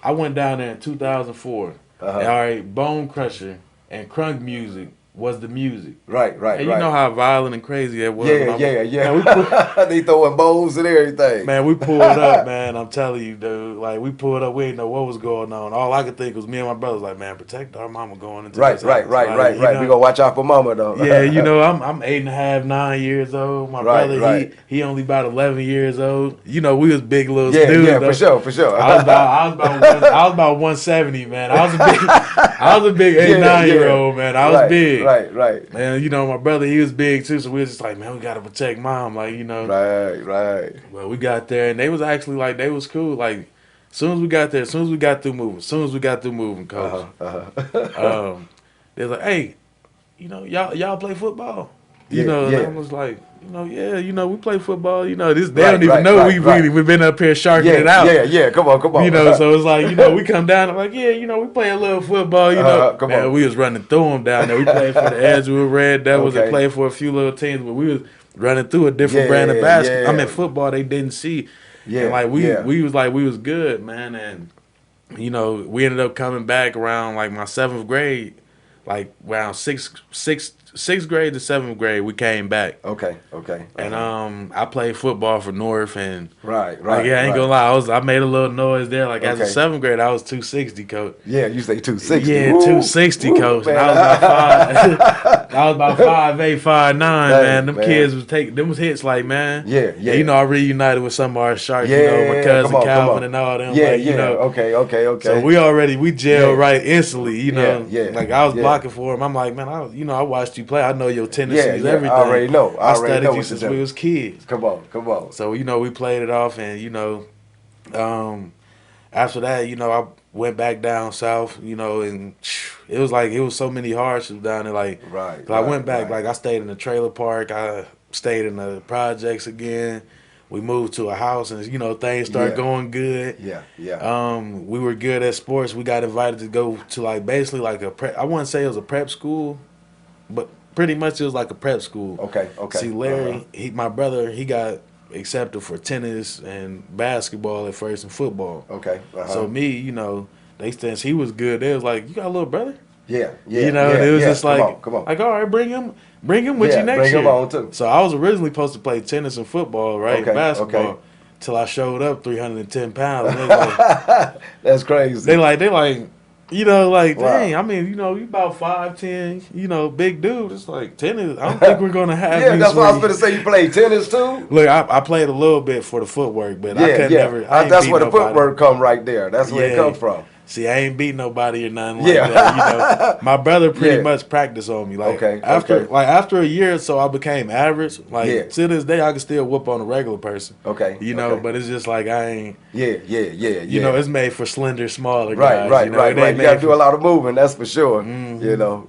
I went down there in 2004. And, all right, Bone Crusher and crunk music was the music. Right. And you know how violent and crazy that was. Yeah. Man, they throwing bows and everything. Man, we pulled up, man. I'm telling you, dude. Like, we pulled up. We didn't know what was going on. All I could think was me and my brothers like, man, protect our mama going into this house. Right. You know? We gonna watch out for mama, though. Yeah, you know, I'm 8.5, 9 years old. My brother, he only about 11 years old. You know, we was big little dudes. Yeah, for sure. I was about 170, man. I was a big 8, 9-year-old, man. I was big. Right. And, you know, my brother, he was big, too, so we was just like, man, we got to protect mom, like, you know. Right. Well, we got there, and they was actually, like, they was cool. Like, as soon as we got there, as soon as we got through moving, coach, they was like, hey, you know, y'all play football? You know, and I was like, you know, you know, we play football. You know, they don't even know we've been up here sharking it out. Yeah, come on. You know, so it's like, you know, we come down and like, you know, we play a little football, you know. Come on. We was running through them down there. We played for the Edgewood Red Devils and played for a few little teams, but we was running through a different brand of basketball. I mean, football they didn't see. And like we was good, man. And, you know, we ended up coming back around like my 7th grade, like around sixth grade to 7th grade, we came back. Okay. And I played football for North, and right. Like, I ain't gonna lie, I made a little noise there. Like as a 7th grade, I was 260, coach. Yeah, you say 260. Yeah, 260, coach. And I was about 5'8", 5'9", man. Them kids was taking them hits, like, man. Yeah. You know, I reunited with some of our sharks. You know, my cousin Calvin and all them. Yeah. You know. Okay. So we gelled right instantly. You know, like I was blocking for him. I'm like, man, I watched you play. I know your tendencies, everything. I already know. I studied you since we was kids. Come on. So, you know, we played it off, and, you know, after that, you know, I went back down south, you know, and it was so many hardships down there. Like, I went back, like I stayed in the trailer park. I stayed in the projects again. We moved to a house, and, you know, things started going good. Yeah. We were good at sports. We got invited to go to, like, basically like a prep. I wouldn't say it was a prep school, but pretty much it was like a prep school. Okay. See, Larry, my brother, he got accepted for tennis and basketball at first and football. Okay. So me, you know, since he was good, they was like, you got a little brother? Yeah. You know, it was just like, come on. Like, all right, bring him with you next year. Bring him on too. So I was originally supposed to play tennis and football, right? Basketball. Okay. Till I showed up 310 pounds. And they like, that's crazy. They like, you know, like, dang, I mean, you know, you about 5'10", you know, big dude. It's like tennis. I don't think we're going to have Yeah, that's what I was going to say. You played tennis too? Look, I played a little bit for the footwork, but I could never. That's where the footwork come right there. That's where it come from. See, I ain't beat nobody or nothing like that. You know, my brother pretty much practiced on me. Like after a year or so, I became average. Like to this day, I can still whoop on a regular person. Okay. You know, but it's just like I ain't. Yeah. You know, it's made for slender, smaller guys. Right. You know, You got to do a lot of moving. That's for sure. You know.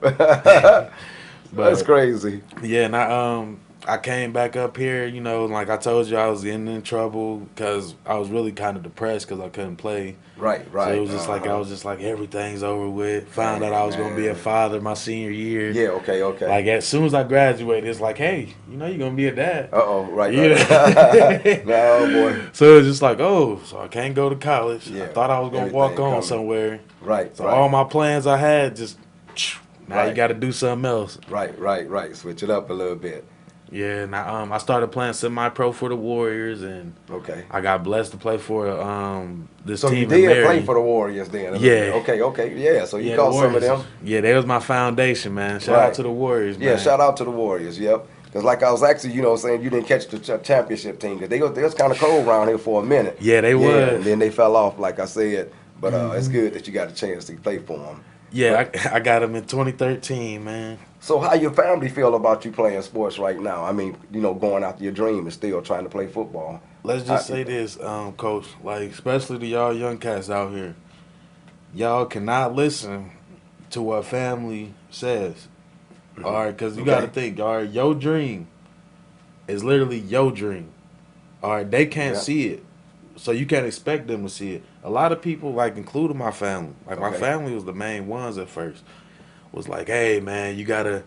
That's crazy. Yeah, and I came back up here, you know, like I told you, I was in trouble because I was really kind of depressed because I couldn't play. Right. So it was just like, I was just like, everything's over with. Found out I was going to be a father my senior year. Yeah, okay. Like, as soon as I graduated, it's like, hey, you know, you're going to be a dad. Right. No, boy. So it's just like, oh, so I can't go to college. Yeah, I thought I was going to walk on somewhere. Right. So all my plans I had just, now you got to do something else. Right. Switch it up a little bit. Yeah, and I started playing semi-pro for the Warriors, and I got blessed to play for this team. So you did play for the Warriors then? Yeah. Okay. Yeah, so you caught some of them. Yeah, that was my foundation, man. Shout out to the Warriors, man. Yeah, shout out to the Warriors, yep. Because like I was actually, you know, saying you didn't catch the championship team because they was kind of cold around here for a minute. Yeah, they was. And then they fell off, like I said. But it's good that you got a chance to play for them. Yeah, I got them in 2013, man. So how your family feel about you playing sports right now? I mean, you know, going after your dream and still trying to play football. Let's just say this, Coach, like especially to y'all young cats out here, y'all cannot listen to what family says. All right, because you got to think, all right, your dream is literally your dream. All right, they can't see it, so you can't expect them to see it. A lot of people, like including my family, like my family was the main ones at first, was like, hey man, you gotta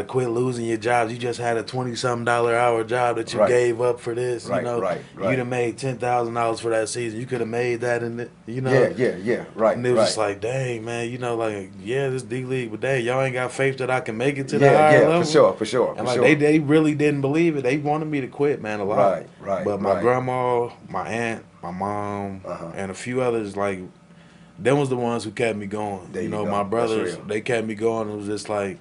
quit losing your jobs. You just had a $20-something hour job that you gave up for this. You know, you'd have made $10,000 for that season. You could have made that in the, you know. Yeah, right. And it was just like, dang man, you know, like this D League, but dang, y'all ain't got faith that I can make it to the higher level. For sure. And like they really didn't believe it. They wanted me to quit, man, a lot. Right. But my grandma, my aunt, my mom, and a few others, like, them was the ones who kept me going. You know, my brothers, they kept me going. It was just like,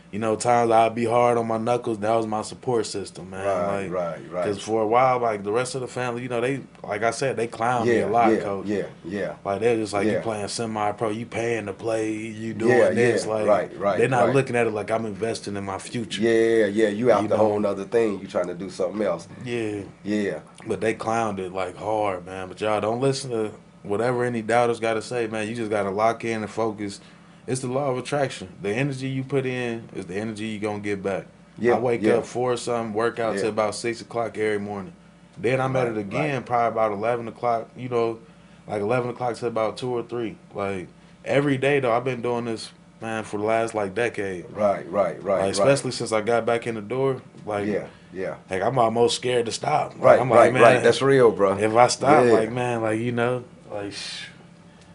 you know, times I'd be hard on my knuckles. That was my support system, man. Right. Because for a while, like, the rest of the family, you know, they, like I said, they clowned me a lot, Coach. Yeah. Like, they're just like, you playing semi-pro, you paying to play, you doing this. Like, they're not looking at it like I'm investing in my future. Yeah. You out the whole nother thing. You trying to do something else. Yeah. But they clowned it, like, hard, man. But y'all don't listen to whatever any doubters got to say, man. You just got to lock in and focus. It's the law of attraction. The energy you put in is the energy you're going to get back. I wake up 4-something, work out till about 6 o'clock every morning. Then I'm at it again probably about 11 o'clock, you know, like 11 o'clock to about 2 or 3. Like, every day, though, I've been doing this, man, for the last, like, decade. Right. Like, especially since I got back in the door. Like, like, I'm almost scared to stop. Like, I'm like, man, that's real, bro. If I stop, like, man, like, you know, like,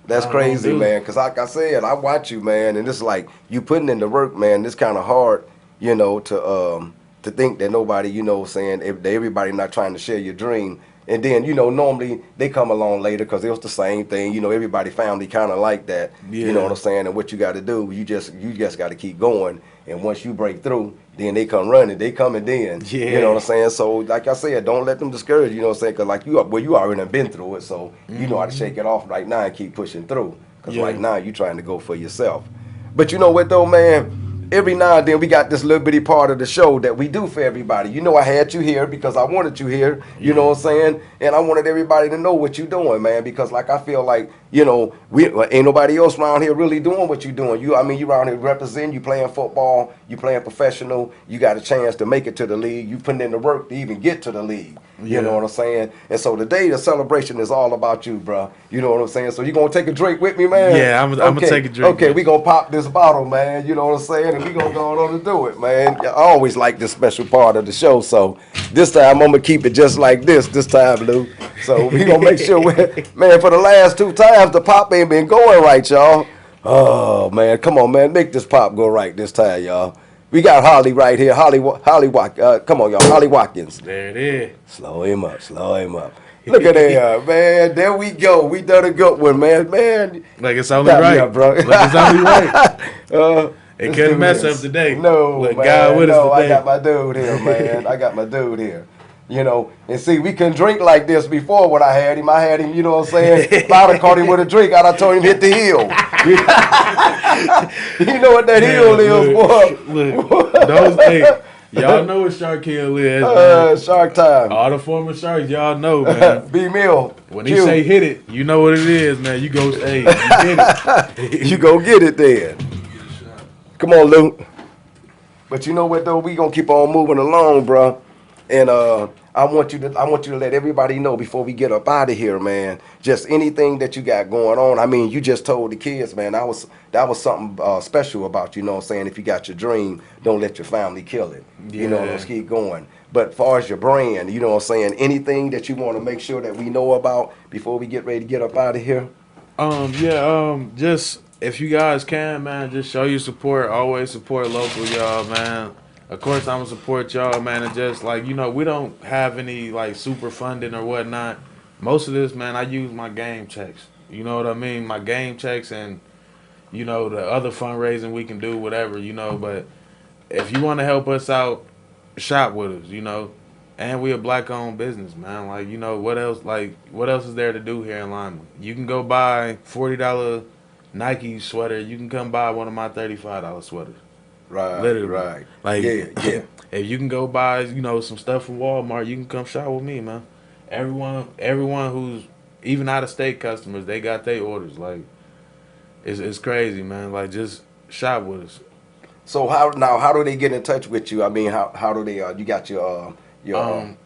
that's crazy, man, because like I said, I watch you, man, and it's like you putting in the work, man. It's kind of hard, you know, to think that nobody, you know, saying everybody not trying to share your dream. And then, you know, normally they come along later because it was the same thing. You know, everybody family kind of like that. You know what I'm saying? And what you got to do, you just got to keep going. And once you break through, then they come running. They come and then. You know what I'm saying? So, like I said, don't let them discourage you. You know what I'm saying? Because like you already been through it. So you know how to shake it off right now and keep pushing through. Because right now you trying to go for yourself. But you know what though, man? Every now and then we got this little bitty part of the show that we do for everybody. You know, I had you here because I wanted you here, you know what I'm saying? And I wanted everybody to know what you're doing, man, because like I feel like, you know, ain't nobody else around here really doing what you're doing. You around here representing, you playing football, you playing professional, you got a chance to make it to the league, you putting in the work to even get to the league. You know what I'm saying? And so today the celebration is all about you, bro. You know what I'm saying? So you gonna take a drink with me, man? Yeah, I'm gonna take a drink. Okay, we gonna pop this bottle, man. You know what I'm saying? And we gonna go on and do it, man. I always like this special part of the show. So this time I'm gonna keep it just like this time, Lou. So we gonna make sure, man, for the last 2 times the pop ain't been going right, y'all. Oh man, come on, man, make this pop go right this time, y'all. We got Harley right here. Harley Watkins. Come on, y'all. Harley Watkins. There it is. Slow him up. Look at that, man. There we go. We done a good one, man. Like it's only right, up, bro. Like it's only right. It couldn't mess up today. No, look, man. God with us today. I got my dude here, man. I got my dude here. You know, and see, we couldn't drink like this before when I had him, you know what I'm saying? If I'd have caught him with a drink, I'd have told him hit the hill. You know what that hill is, boy. Look, those y'all know what Shark Hill is, man. Shark time. All the former Sharks, y'all know, man. B-Mill. When he say hit it, you know what it is, man. You go, hey, you get it. You go get it then. Come on, Luke. But you know what though, we gonna keep on moving along, bro. And I want you to let everybody know before we get up out of here, man. Just anything that you got going on. I mean, you just told the kids, man. That was something special about you. Know what I'm saying? If you got your dream, don't let your family kill it. You know, let's Yeah. keep going. But as far as your brand, you know what I'm saying? Anything that you want to make sure that we know about before we get ready to get up out of here? Just if you guys can, man, just show your support. Always support local, y'all, man. Of course, I'm gonna support y'all, man. And just like we don't have any like super funding or whatnot. Most of this, man, I use my game checks. You know what I mean? My game checks and the other fundraising we can do, whatever, But if you want to help us out, shop with us. And we a black owned business, man. Like, what else is there to do here in Lima? You can go buy $40 Nike sweater. You can come buy one of my $35 sweaters. Right, Literally. right. Like, Yeah, yeah. if you can go buy, some stuff from Walmart, you can come shop with me, man. Everyone who's even out of state customers, they got their orders. Like, it's crazy, man. Like, just shop with us. So how do they get in touch with you? I mean, how do they you got your Um,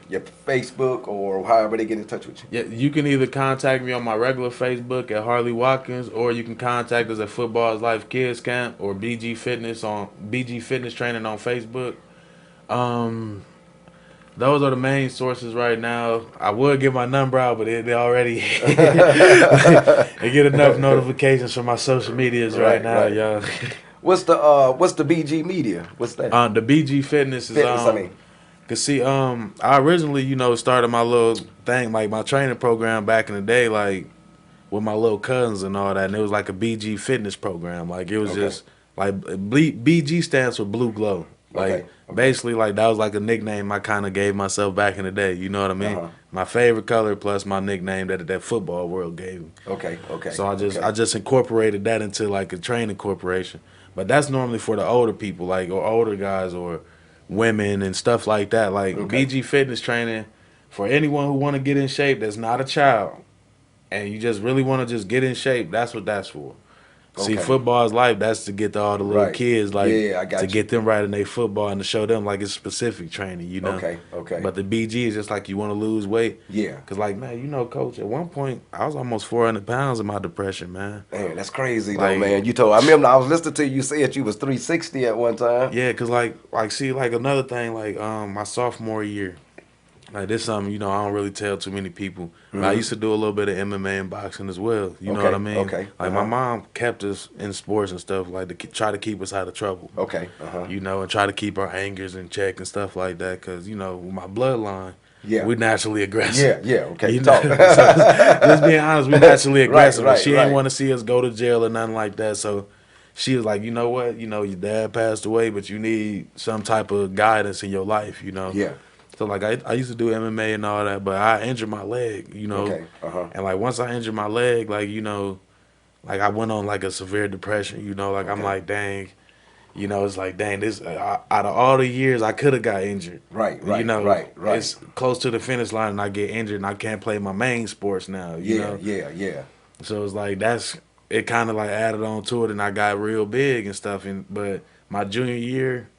your Facebook or however they get in touch with you? Yeah, you can either contact me on my regular Facebook at Harley Watkins, or you can contact us at Football is Life Kids Camp or BG Fitness Training on Facebook. Um, those are the main sources right now. I would give my number out, but they already they get enough notifications from my social medias right Right, now, right. y'all. What's the BG Media? What's that? The BG Fitness is Fitness. I mean, Cause see, I originally, started my little thing, like my training program back in the day, like with my little cousins and all that, and it was like a BG fitness program. Like it was okay, just like BG stands for Blue Glow. Like okay, okay. basically, like that was like a nickname I kind of gave myself back in the day. You know what I Uh mean? huh. My favorite color plus my nickname that football world gave me. Okay, okay, So I just okay. I just incorporated that into like a training corporation. But that's normally for the older people, like or older guys or women and stuff like that. Like Okay. BG Fitness Training for anyone who want to get in shape that's not a child and you just really want to just get in shape. That's what that's for. See, Okay. football is life. That's to get to all the little Right. kids, like Yeah, I to got you. get them right in their football and to show them like it's specific training. Okay, okay. But the BG is just like you want to lose weight. Yeah. Cause like man, coach. At one point, I was almost 400 pounds in my depression, man. Man, that's crazy though, Like man. I remember I was listening to you say that you was 360 at one time. yeah, cause see like another thing like my sophomore year. Like this something, I don't really tell too many people. But I Mm-hmm. used to do a little bit of MMA and boxing as well. You know what I Okay, mean? okay. Like my mom kept us in sports and stuff, like to try to keep us out of trouble. Okay, uh-huh. And try to keep our angers in check and stuff like that. Cause with my bloodline, Yeah. we naturally aggressive. Yeah, yeah, okay. You know, Talk. so just being honest, we naturally Right, aggressive. But right, she ain't right. want to see us go to jail or nothing like that. So she was like, you know what? Your dad passed away, but you need some type of guidance in your life. Yeah. So like I used to do MMA and all that, but I injured my leg. Okay, uh-huh. And like once I injured my leg, like I went on like a severe depression. Like I'm Okay. like dang, it's like dang this out of all the years I could have got injured. Right, right, right, right. It's close to the finish line and I get injured and I can't play my main sports now. Yeah, yeah, yeah. So it's like it kind of like added on to it and I got real big and stuff. But my junior year.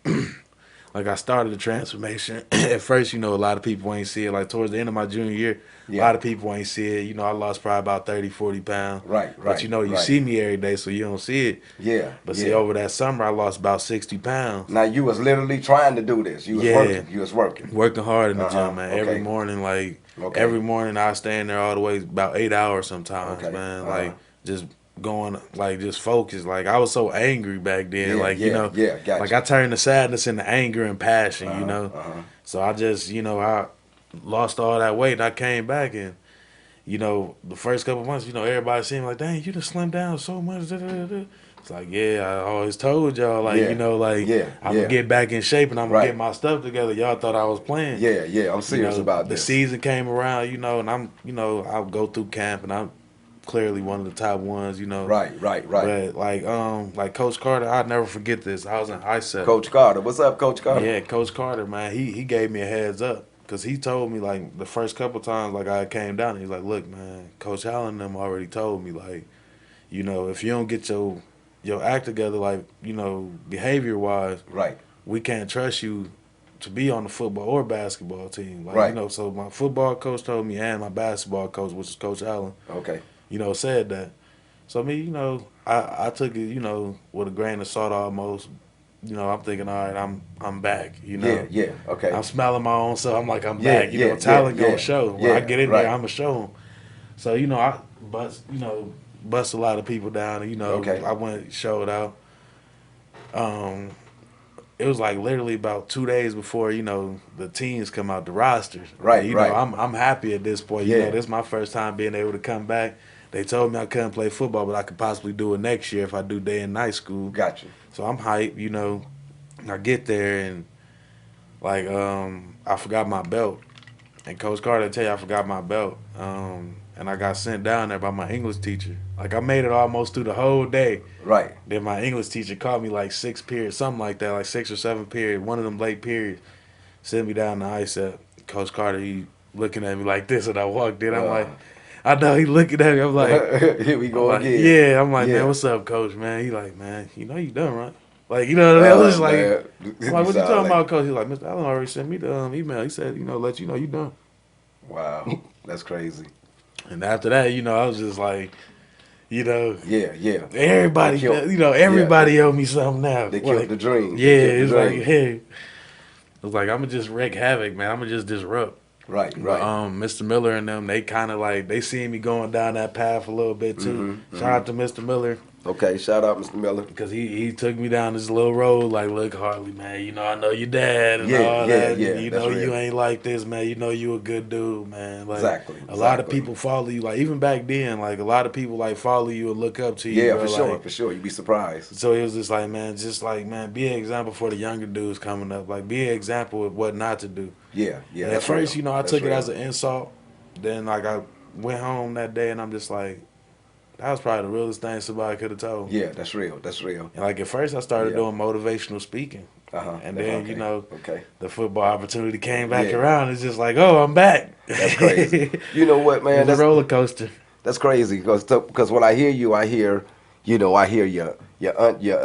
Like I started the transformation. At first, a lot of people ain't see it. Like towards the end of my junior year, a lot of people ain't see it. I lost probably about 30, 40 pounds. Right, But right, you right. see me every day, so you don't see it. Yeah, But yeah. see, over that summer, I lost about 60 pounds. Now you was literally trying to do this. You was working. You was working. Working hard in the Uh-huh, gym, man. okay. Every morning, Okay. every morning I stay in there all the way about 8 hours sometimes, Okay, man. uh-huh. Like just going, like just focused. Like I was so angry back then. Yeah, Like yeah, gotcha. like I turned the sadness into anger and passion. Uh-huh. So I just, I lost all that weight and I came back and, the first couple months, everybody seemed like, dang, you just slimmed down so much. Da, da, da, da. It's like, yeah, I always told y'all, like, Yeah, yeah, I'm yeah. gonna get back in shape and I'm gonna Right. get my stuff together. Y'all thought I was playing. Yeah, yeah. I'm serious about The this. season came around, and I'm, I'll go through camp and I'm clearly one of the top ones, Right, right, right. But like Coach Carter, I'll never forget this. I was in ISEP. Coach Carter. What's up, Coach Carter? Yeah, Coach Carter, man, he gave me a heads up because he told me like the first couple times like I came down, he's like, look, man, Coach Allen and them already told me like, if you don't get your your act together, like, you know, behavior wise, Right. we can't trust you to be on the football or basketball team. Like, you Right. know, so my football coach told me, and my basketball coach, which is Coach Allen, Okay. you know, said that. So me, you know, I took it, you know, with a grain of salt almost. You know, I'm thinking, all right, I'm back. You Yeah. know, Yeah. Okay. I'm smelling my own self. I'm like, I'm Yeah. back. You Yeah. know, Yeah. talent gonna Yeah. show. When I Yeah. get in there, Right. I'ma show them. So you know, I bust a lot of people down. And, you know, Okay. I went showed out. Um, it was like literally about 2 days before, you know, the teams come out, the rosters. And, Right. you know, Right. I'm happy at this point. You know, Yeah. this is my first time being able to come back. They told me I couldn't play football, but I could possibly do it next year if I do day and night school. Got you. So I'm hyped, you know. I get there and like I forgot my belt. And Coach Carter tell you I forgot my belt. And I got sent down there by my English teacher. Like I made it almost through the whole day. Right. Then my English teacher called me like 6 periods, something like that, like 6 or 7 periods, one of them late periods. Sent me down the ice at Coach Carter. He looking at me like this, and I walked in. I'm like, I know he looking at me. Here we I'm go like, again. yeah. I'm like, man, Yeah. what's up, Coach? Man, he like, man, you know you done right. Like, you know what I mean? I was Oh just like, man. I'm like, what you Sound talking like, about, Coach? He's like, Mr. Allen already sent me the email. He said, you know, let you know you done. wow. That's crazy. And after that, you know, I was just like, you know, Yeah. Yeah. everybody, They killed, you know, yeah. everybody owe me something now. They killed Like, the dream. yeah, They killed the it's like, dream. hey, it's like I'm gonna just wreak havoc, man. I'm gonna just disrupt. Right. But Right. Mr. Miller and them, they kind of like they seen me going down that path a little bit too. Mm-hmm. Shout out to Mr. Miller. Okay. Shout out, Mr. Miller. Because he took me down this little road, like, look, Harley, man, you know, I know your dad and Yeah. all Yeah. that. Yeah. And you That's know, real. you ain't like this, man. You know, you a good dude, man. Like, Exactly. a lot of Exactly. people follow you. Like, even back then, like, a lot of people, like, follow you and look up to you, Yeah. bro. For sure. Like, For sure. You'd be surprised. so it was just like, man, be an example for the younger dudes coming up. Like, be an example of what not to do. Yeah. Yeah. And at That's first, real. you know, I That's took it real. as an insult. Then, like, I went home that day and I'm just like, that was probably the realest thing somebody could have told me. Yeah. That's real. That's real. And like at first, I started Yeah. doing motivational speaking, and then Okay. you know Okay. the football opportunity came back Yeah. around. It's just like, oh, I'm back. That's crazy. You know what, man? It's a roller coaster. That's crazy because when I hear you, I hear, you know, I hear your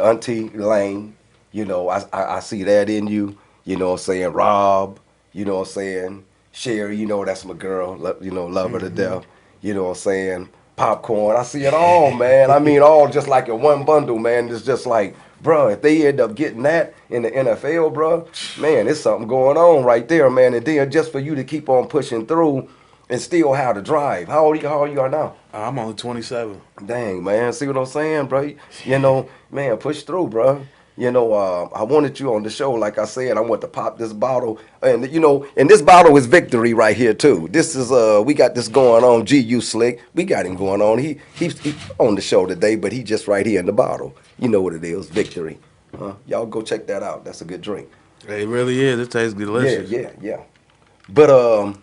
auntie Lane. You know, I see that in you. You know what I'm saying? Rob. You know what I'm saying? Sherry. You know that's my girl. You know, love her to death. You know what I'm saying? Popcorn. I see it all, man. I mean, all just like in one bundle, man. It's just like, bro, if they end up getting that in the NFL, bro, man, it's something going on right there, man. And then just for you to keep on pushing through and still have to drive. How old you are now? I'm only 27. Dang, man. See what I'm saying, bro? You know, man, push through, bro. You know, I wanted you on the show, like I said. I want to pop this bottle, and you know, and this bottle is victory right here too. This is we got this going on. GU Slick, we got him going on. He's on the show today, but he just right here in the bottle. You know what it is, victory. Y'all go check that out. That's a good drink. It really is. It tastes delicious. Yeah. But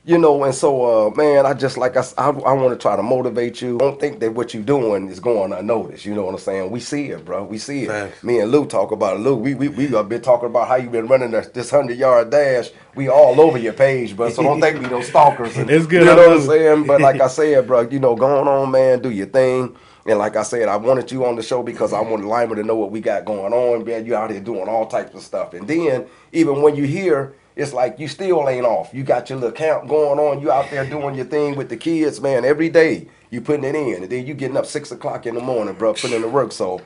you know, and so man, I just like I want to try to motivate you. Don't think that what you're doing is going unnoticed. You know what I'm saying? We see it, bro. We see it. Facts. Me and Lou talk about it. Lou, we have been talking about how you been running this 100-yard dash. We all over your page, bro. So don't think we no stalkers. And, It's good. You know what I'm it. saying? But like I said, bro, you know, going on, man, do your thing. And like I said, I wanted you on the show because I wanted Lima to know what we got going on, man. You out here doing all types of stuff. And then even when you hear, it's like you still ain't off. You got your little camp going on. You out there doing your thing with the kids, man. Every day you putting it in. And then you getting up 6 o'clock in the morning, bro, putting in the work. So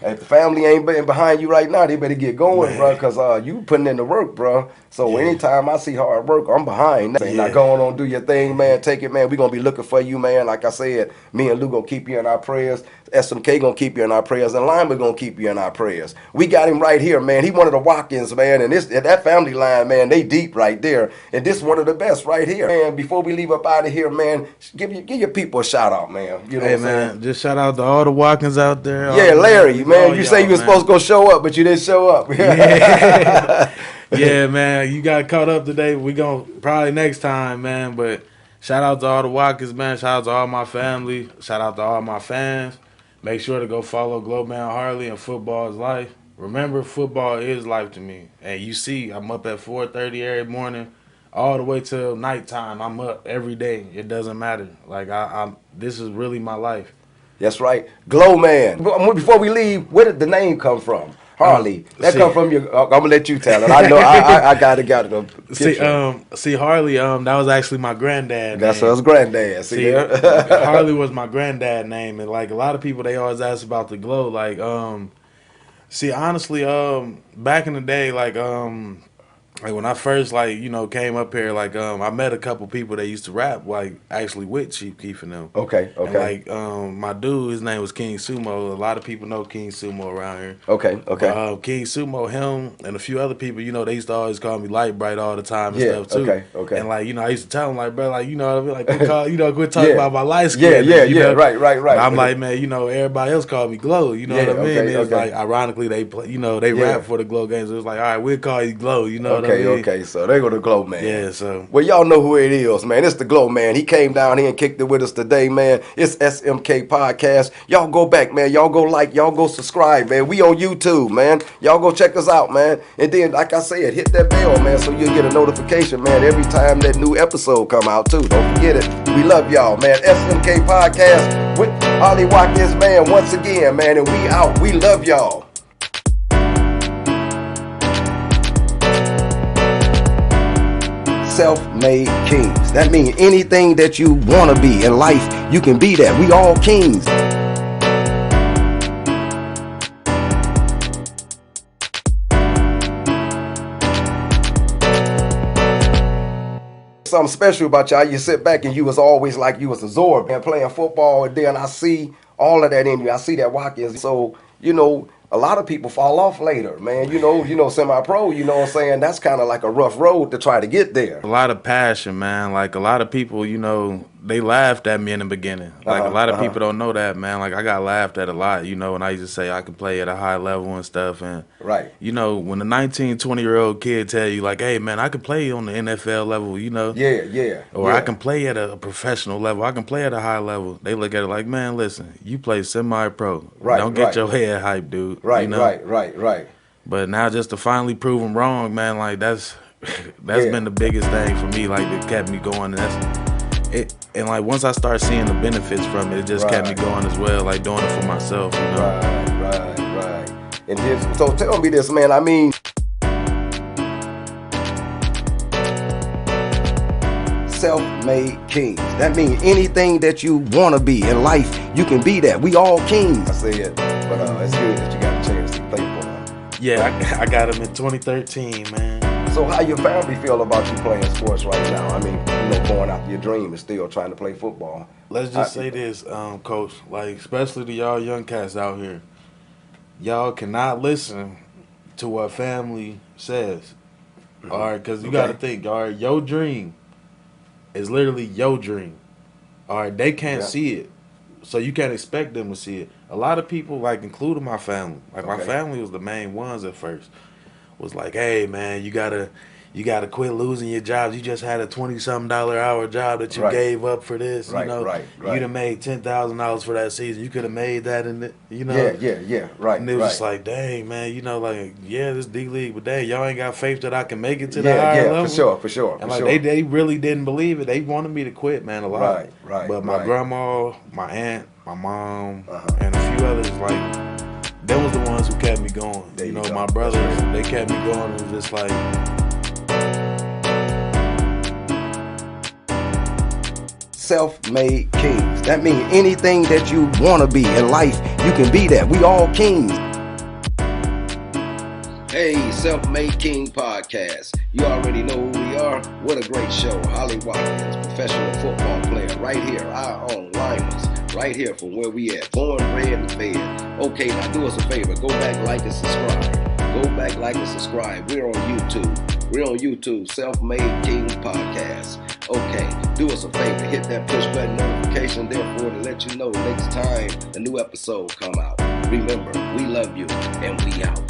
if the family ain't been behind you right now, they better get going, man, bro, because you putting in the work, bro. So anytime I see hard work, I'm behind. Now going on, do your thing, man. Take it, man. We gonna be looking for you, man. Like I said, me and Lou gonna keep you in our prayers. S.M.K. gonna keep you in our prayers, and Lima gonna keep you in our prayers. We got him right here, man. He one of the Watkins, man, and that family line, man, they deep right there. And this one of the best right here, man. Before we leave up out of here, man, give your people a shout out, man. You know Hey, what I'm man, saying? just shout out to all the Watkins out there. Yeah, Larry, man, all you say you y'all, were man. supposed to go show up, but you didn't show up. Yeah, man, you got caught up today. We gonna probably next time, man. But shout out to all the Watkins, man. Shout out to all my family. Shout out to all my fans. Make sure to go follow Glowman Harley and Football is Life. Remember, football is life to me. And you see, I'm up at 4:30 every morning, all the way till nighttime. I'm up every day. It doesn't matter. Like I'm this is really my life. That's right. Glow Man. Before we leave, where did the name come from? Harley. That come from your. I'm gonna let you tell it. I know. I got it. See, Harley. That was actually my granddad. That's name. his granddad. See there? Harley was my granddad name, and like a lot of people, they always ask about the glow. Like, see, honestly, back in the day, like when I first came up here, I met a couple people that used to rap actually with Chief Keef and them. Okay. And my dude, his name was King Sumo. A lot of people know King Sumo around here. Okay. King Sumo, him and a few other people, they used to always call me Light Bright all the time and stuff too. Okay. And I used to tell them bro, what I mean, quit talking about my light skin. Right. And I'm like, man, everybody else called me Glow. You know what I mean? It's ironically they play, they rap for the Glow games. It was like, all right, we'll call you Glow. You know what I mean? Okay, so they go to Glow Man. Yeah, so. Well, y'all know who it is, man. It's the Glow Man. He came down here and kicked it with us today, man. It's S.M.K. Podcast. Y'all go back, man. Y'all go like, y'all go subscribe, man. We on YouTube, man. Y'all go check us out, man. And then, like I said, hit that bell, man, so you'll get a notification, man, every time that new episode come out, too. Don't forget it. We love y'all, man. S.M.K. Podcast with Harley Watkins, man, once again, man. And we out. We love y'all. Self-made kings. That means anything that you want to be in life, you can be that. We all kings. Something special about y'all. You sit back and you was always like you was a Zorb and playing football, and then I see all of that in you. I see that Watkins. So, a lot of people fall off later, man. Semi-pro, you know what I'm saying? That's kind of like a rough road to try to get there. A lot of passion, man. Like, a lot of people, they laughed at me in the beginning. Like, a lot of people don't know that, man. Like, I got laughed at a lot, and I used to say I could play at a high level and stuff. And, right. When a 19, 20-year-old kid tell you, like, hey, man, I can play on the NFL level, Yeah. Or I can play at a professional level. I can play at a high level. They look at it like, man, listen, you play semi-pro. Right. Don't get your head hyped, dude. Right. But now just to finally prove them wrong, man, like that's been the biggest thing for me, like that kept me going. And that's it. And like once I start seeing the benefits from it, it just kept me going as well, like doing it for myself, Right. And then, so tell me this, man. I mean, self-made kings. That means anything that you want to be in life, you can be that. We all kings. I say it, but it's good that you got a chance to play for them. Yeah, I got him in 2013, man. So how your family feel about you playing sports right now? I mean, going after your dream and still trying to play football. Let's just say this, Coach, like especially to y'all young cats out here, y'all cannot listen to what family says. All right, because you got to think, all right, your dream is literally your dream. All right, they can't see it, so you can't expect them to see it. A lot of people, like including my family, like my family was the main ones at first, was like, hey man, you gotta quit losing your jobs. You just had a $20-something hour job that you gave up for this. Right. You'd have made $10,000 for that season. You could have made that in the, Yeah. Right. And it was just like, dang man, this D League, but dang, y'all ain't got faith that I can make it to the higher level. For sure. And they really didn't believe it. They wanted me to quit, man, a lot. Right. But my grandma, my aunt, my mom, and a few others, like, they was the ones who kept me going. My brothers, they kept me going. It was just like, self-made kings. That means anything that you want to be in life, you can be that. We all kings. Hey, Self-Made King Podcast. You already know who we are. What a great show. Harley Watkins, professional football player, right here, our own Limas, right here from where we at. Born, bred, and fed. Okay, now do us a favor. Go back, like, and subscribe. We're on YouTube. Self-Made King Podcast. Okay, do us a favor. Hit that push button notification there for to let you know next time a new episode come out. Remember, we love you, and we out.